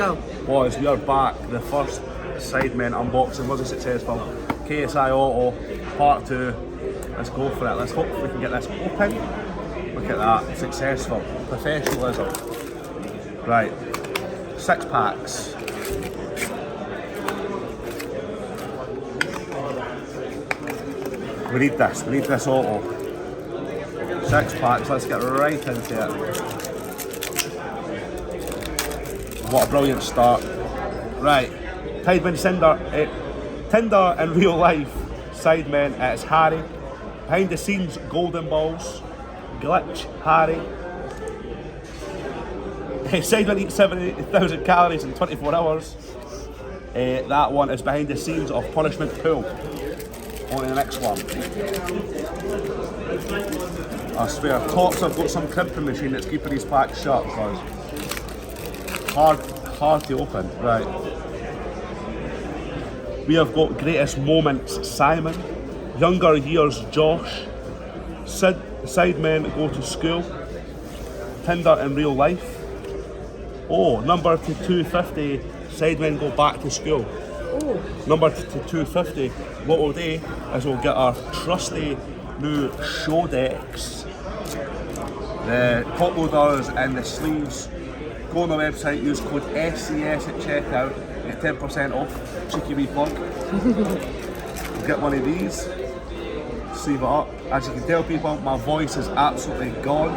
go. Boys, we are back. The first Sidemen unboxing was a successful. KSI Auto, part 2. Let's go for it. Let's hope we can get this open. Look at that. Successful. Professionalism. Right. 6 packs. We need this. We need this auto. 6 packs. Let's get right into it. What a brilliant start. Right. Tideman Tinder in real life. Sidemen, it's Harry. Behind the scenes, Golden Balls. Glitch, Harry. Sidemen eat 70,000 calories in 24 hours. That one is behind the scenes of Punishment Pool. On to the next one. I swear, Tops have got some crimping machine that's keeping these packs shut, because hard to open. Right. We have got Greatest Moments, Simon. Younger Years, Josh. Sidemen Go to School. Tinder in Real Life. Oh, number to 250, Sidemen Go Back to School. Oh. Number to 250, what we'll do is we'll get our trusty new show decks. The top loaders and the sleeves. Go on the website, use code SCS at checkout, get 10% off. Cheeky wee plug. We'll get one of these, sleeve it up. As you can tell people, my voice is absolutely gone.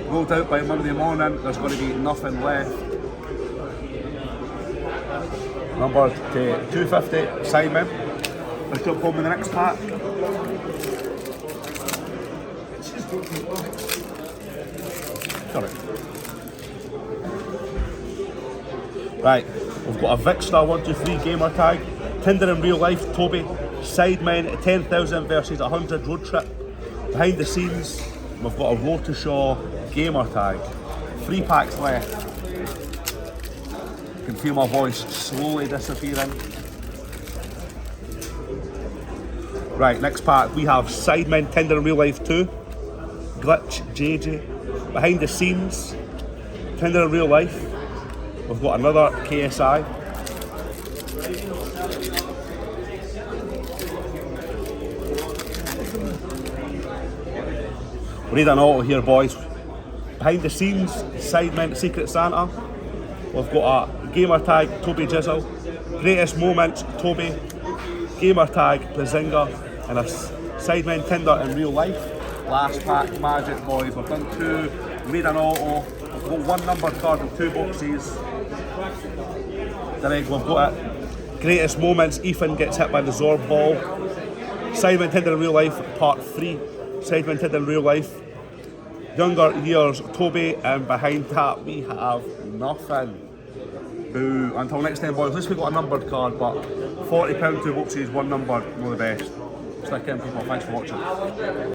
No doubt by Monday morning there's going to be nothing left. Number to 250, Simon. Let's jump home in the next pack. Correct. Right, we've got a Vixstar 123 gamer tag. Tinder in Real Life, Toby. Sidemen 10,000 versus 100 road trip. Behind the scenes, we've got a Road to Shaw gamer tag. 3 packs left. You can feel my voice slowly disappearing. Right, next pack we have Sidemen Tinder in Real Life 2. Glitch, JJ. Behind the scenes, Tinder in Real Life. We've got another KSI. We need an auto here, boys. Behind the scenes, Sidemen Secret Santa. We've got a gamer tag, Toby Jizzle. Greatest Moments, Toby. Gamer tag, Blazinga. And a Sidemen Tinder in Real Life. Last pack, magic, boys. We've done 2. We need an auto. We've got 1 numbered card in 2 boxes. We've got it. Greatest Moments, Ethan gets hit by the Zorb ball. Sidemen Tinder in Real Life, part 3. Sidemen Tinder in Real Life. Younger Years, Toby, and behind that we have nothing. Boo. Until next time, boys, at least we got a numbered card, but £40 2 boxes, 1 numbered, not the best. Stick in, people. Thanks for watching.